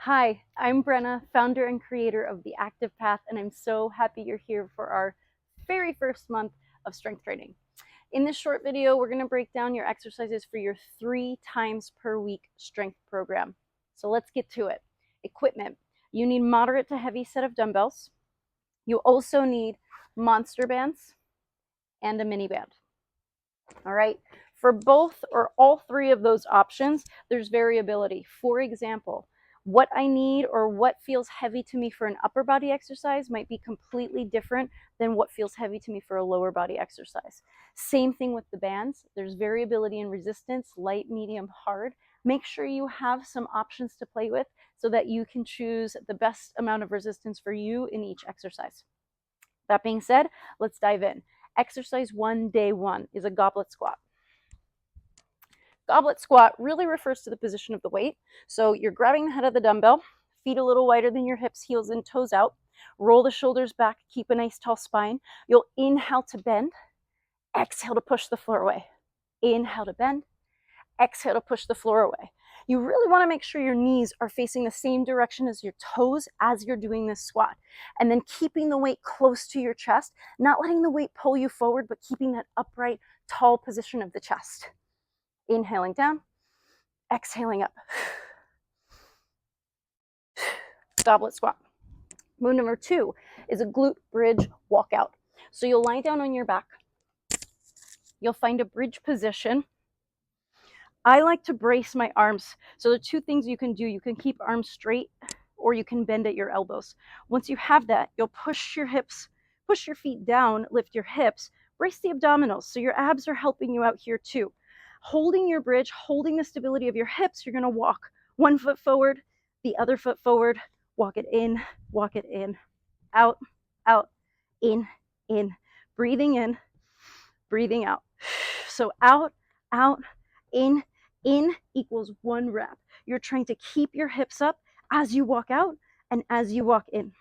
Hi, I'm Brenna, founder and creator of The Active Path, and I'm so happy you're here for our very first month of strength training. In this short video, we're going to break down your exercises for your 3 times per week strength program. So let's get to it. Equipment. You need moderate to heavy set of dumbbells. You also need monster bands and a mini band. All right. For both or all 3 of those options, there's variability. For example, what I need or what feels heavy to me for an upper body exercise might be completely different than what feels heavy to me for a lower body exercise. Same thing with the bands. There's variability in resistance, light, medium, hard. Make sure you have some options to play with so that you can choose the best amount of resistance for you in each exercise. That being said, let's dive in. Exercise 1, day 1 is a goblet squat. Goblet squat really refers to the position of the weight. So you're grabbing the head of the dumbbell, feet a little wider than your hips, heels and toes out. Roll the shoulders back, keep a nice tall spine. You'll inhale to bend, exhale to push the floor away. Inhale to bend, exhale to push the floor away. You really want to make sure your knees are facing the same direction as your toes as you're doing this squat. And then keeping the weight close to your chest, not letting the weight pull you forward, but keeping that upright, tall position of the chest. Inhaling down, exhaling up. Goblet squat. Move number 2 is a glute bridge walkout. So you'll lie down on your back. You'll find a bridge position. I like to brace my arms. So the 2 things you can do, you can keep arms straight or you can bend at your elbows. Once you have that, you'll push your hips, push your feet down, lift your hips, brace the abdominals. So your abs are helping you out here too. Holding your bridge, holding the stability of your hips, you're going to walk 1 foot forward, the other foot forward, walk it in, out, out, in, breathing in, breathing out. So out, in equals 1 rep. You're trying to keep your hips up as you walk out and as you walk in.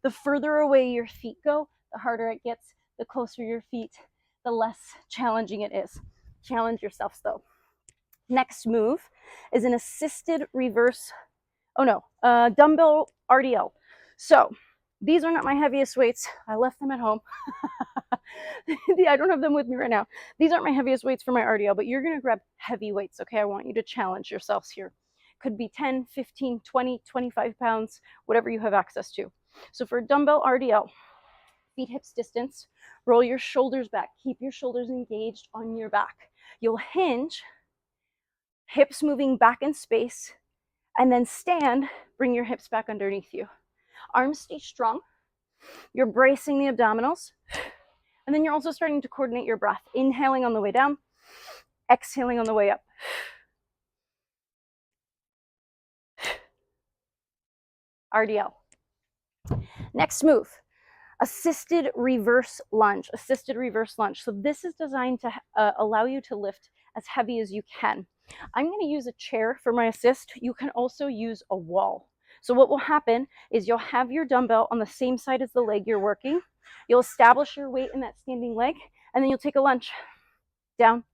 The further away your feet go, the harder it gets. The closer your feet, the less challenging it is. Challenge yourselves though. Next move is an assisted reverse, dumbbell RDL. So these are not my heaviest weights. I left them at home. I don't have them with me right now. These aren't my heaviest weights for my RDL, but you're going to grab heavy weights, okay? I want you to challenge yourselves here. Could be 10, 15, 20, 25 pounds, whatever you have access to. So for dumbbell RDL, feet hips distance, roll your shoulders back, keep your shoulders engaged on your back. You'll hinge, hips moving back in space, and then stand, bring your hips back underneath you. Arms stay strong. You're bracing the abdominals. And then you're also starting to coordinate your breath. Inhaling on the way down, exhaling on the way up. RDL. Next move, assisted reverse lunge. Assisted reverse lunge. So this is designed to allow you to lift as heavy as you can. I'm going to use a chair for my assist. You can also use a wall. So what will happen is you'll have your dumbbell on the same side as the leg you're working. You'll establish your weight in that standing leg, and then you'll take a lunge. Down,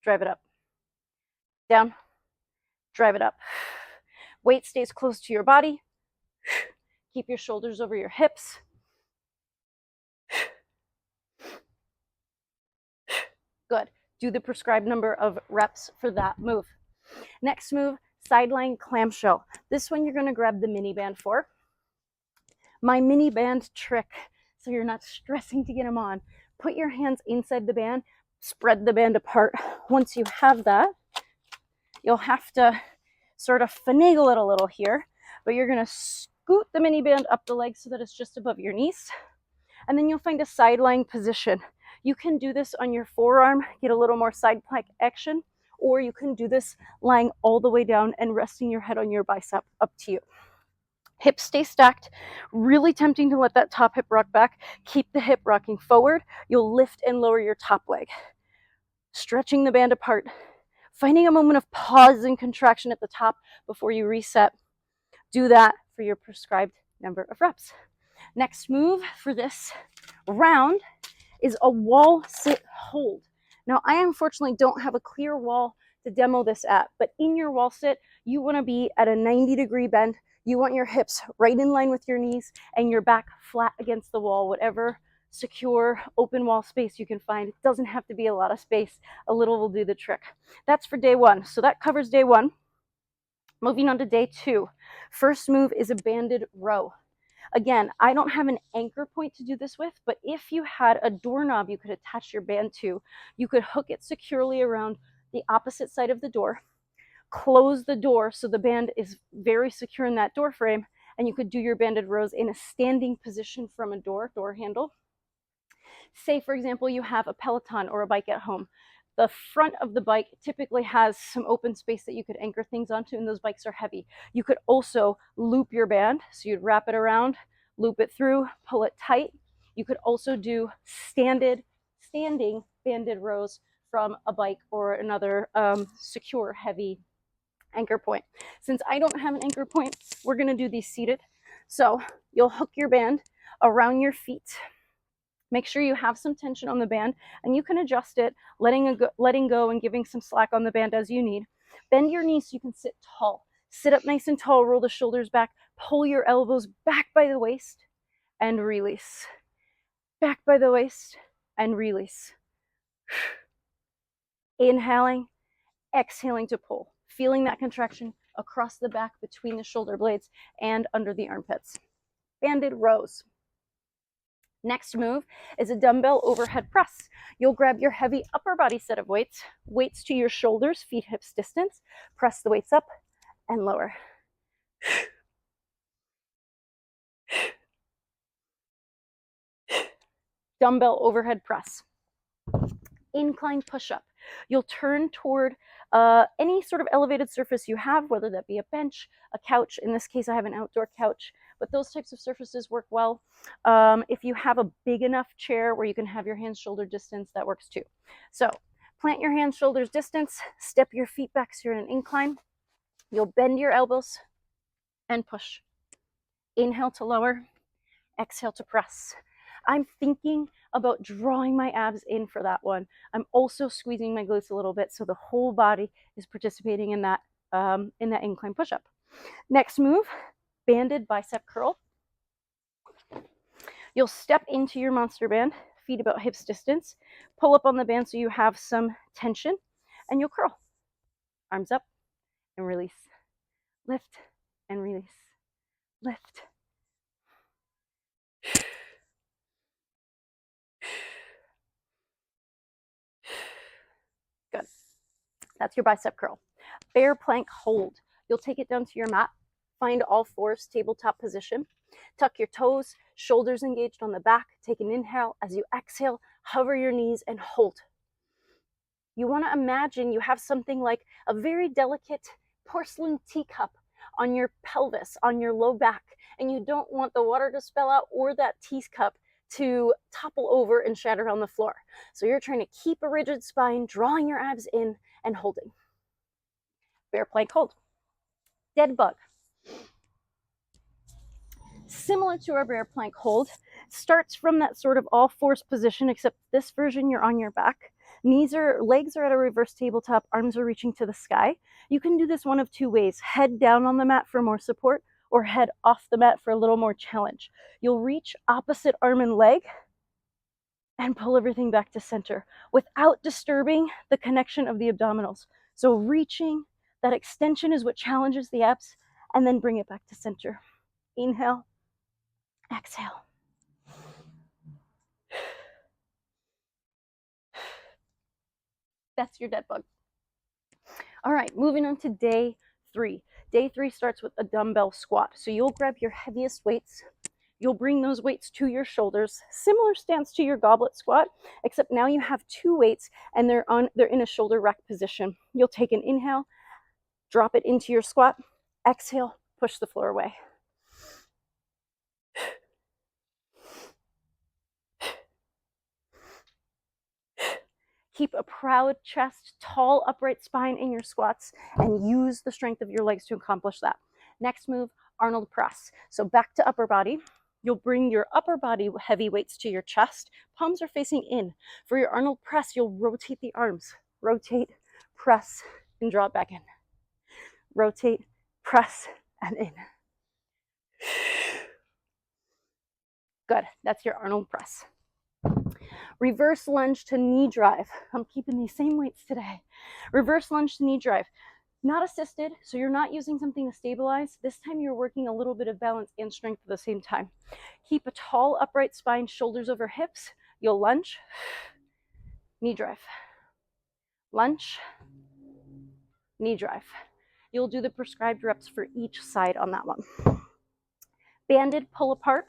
drive it up. Down, drive it up. Weight stays close to your body. Keep your shoulders over your hips. Good. Do the prescribed number of reps for that move. Next move, sideline clamshell. This one you're going to grab the mini band for. My mini band trick, so you're not stressing to get them on. Put your hands inside the band, spread the band apart. Once you have that, you'll have to sort of finagle it a little here, but you're going to scoot the mini band up the leg so that it's just above your knees. And then you'll find a sideline position. You can do this on your forearm, get a little more side plank action, or you can do this lying all the way down and resting your head on your bicep, up to you. Hips stay stacked. Really tempting to let that top hip rock back. Keep the hip rocking forward. You'll lift and lower your top leg. Stretching the band apart. Finding a moment of pause and contraction at the top before you reset. Do that for your prescribed number of reps. Next move for this round is a wall sit hold. Now, I unfortunately don't have a clear wall to demo this at. But in your wall sit, you want to be at a 90-degree bend. You want your hips right in line with your knees and your back flat against the wall, whatever secure open wall space you can find. It doesn't have to be a lot of space. A little will do the trick. That's for day one. So that covers day one. Moving on to day two. First move is a banded row. Again, I don't have an anchor point to do this with, but if you had a doorknob you could attach your band to, you could hook it securely around the opposite side of the door, close the door so the band is very secure in that door frame, and you could do your banded rows in a standing position from a door handle. Say, for example, you have a Peloton or a bike at home. The front of the bike typically has some open space that you could anchor things onto, and those bikes are heavy. You could also loop your band, so you'd wrap it around, loop it through, pull it tight. You could also do standing banded rows from a bike or another secure, heavy anchor point. Since I don't have an anchor point, we're going to do these seated. So you'll hook your band around your feet. Make sure you have some tension on the band, and you can adjust it, letting go and giving some slack on the band as you need. Bend your knees so you can sit tall. Sit up nice and tall, roll the shoulders back, pull your elbows back by the waist, and release. Back by the waist, and release. Inhaling, exhaling to pull. Feeling that contraction across the back between the shoulder blades and under the armpits. Banded rows. Next move is a dumbbell overhead press. You'll grab your heavy upper body set of weights to your shoulders, feet, hips distance. Press the weights up and lower. Dumbbell overhead press. Incline push-up. You'll turn toward any sort of elevated surface you have, whether that be a bench, a couch. In this case, I have an outdoor couch, but those types of surfaces work well. If you have a big enough chair where you can have your hands shoulder distance, that works too. So plant your hands shoulders distance, step your feet back so you're in an incline. You'll bend your elbows and push. Inhale to lower, exhale to press. I'm thinking about drawing my abs in for that one. I'm also squeezing my glutes a little bit so the whole body is participating in that incline push-up. Next move, banded bicep curl. You'll step into your monster band, feet about hips distance, pull up on the band so you have some tension, and you'll curl. Arms up and release. Lift and release. Lift. Good. That's your bicep curl. Bear plank hold. You'll take it down to your mat. Find all fours, tabletop position. Tuck your toes, shoulders engaged on the back. Take an inhale. As you exhale, hover your knees and hold. You want to imagine you have something like a very delicate porcelain teacup on your pelvis, on your low back, and you don't want the water to spill out or that teacup to topple over and shatter on the floor. So you're trying to keep a rigid spine, drawing your abs in and holding. Bear plank hold. Dead bug. Similar to our bear plank hold, starts from that sort of all fours position, except this version you're on your back. Legs are at a reverse tabletop, arms are reaching to the sky. You can do this one of two ways: head down on the mat for more support, or head off the mat for a little more challenge. You'll reach opposite arm and leg and pull everything back to center without disturbing the connection of the abdominals. So reaching, that extension is what challenges the abs, and then bring it back to center. Inhale, exhale. That's your dead bug. All right, moving on to day 3. Day 3 starts with a dumbbell squat. So you'll grab your heaviest weights. You'll bring those weights to your shoulders. Similar stance to your goblet squat, except now you have 2 weights and they're in a shoulder rack position. You'll take an inhale, drop it into your squat. Exhale, push the floor away. Keep a proud chest, tall, upright spine in your squats, and use the strength of your legs to accomplish that. Next move, Arnold press. So back to upper body. You'll bring your upper body heavy weights to your chest. Palms are facing in. For your Arnold press, you'll rotate the arms. Rotate, press, and draw it back in. Rotate, press, and in. Good. That's your Arnold press. Reverse lunge to knee drive. I'm keeping these same weights today. Reverse lunge to knee drive. Not assisted, so you're not using something to stabilize. This time you're working a little bit of balance and strength at the same time. Keep a tall, upright spine, shoulders over hips. You'll lunge, knee drive. Lunge, knee drive. You'll do the prescribed reps for each side on that one. Banded pull apart.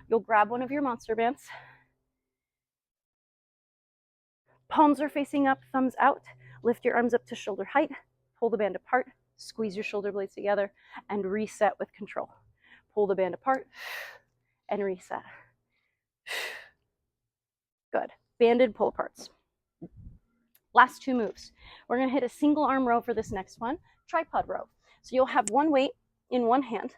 You'll grab one of your monster bands. Palms are facing up, thumbs out. Lift your arms up to shoulder height. Pull the band apart. Squeeze your shoulder blades together and reset with control. Pull the band apart and reset. Good. Banded pull aparts. Last two moves. We're going to hit a single arm row for this next one, tripod row. So you'll have one weight in one hand.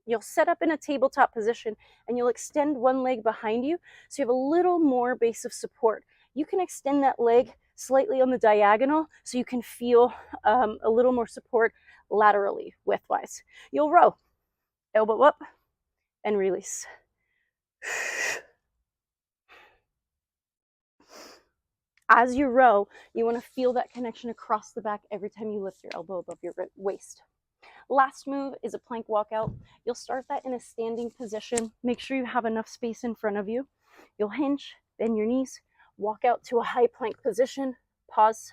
You'll set up in a tabletop position and you'll extend one leg behind you so you have a little more base of support. You can extend that leg slightly on the diagonal so you can feel a little more support laterally widthwise. You'll row, elbow up and release. As you row, you want to feel that connection across the back every time you lift your elbow above your waist. Last move is a plank walkout. You'll start that in a standing position. Make sure you have enough space in front of you. You'll hinge, bend your knees, walk out to a high plank position, pause,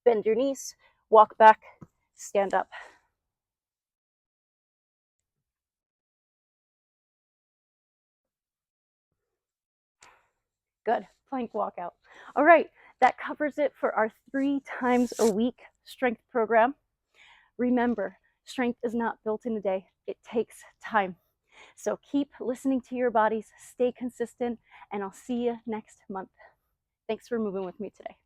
bend your knees, walk back, stand up. Good, plank walkout. All right, that covers it for our 3 times a week strength program. Remember, strength is not built in a day. It takes time. So keep listening to your bodies, stay consistent, and I'll see you next month. Thanks for moving with me today.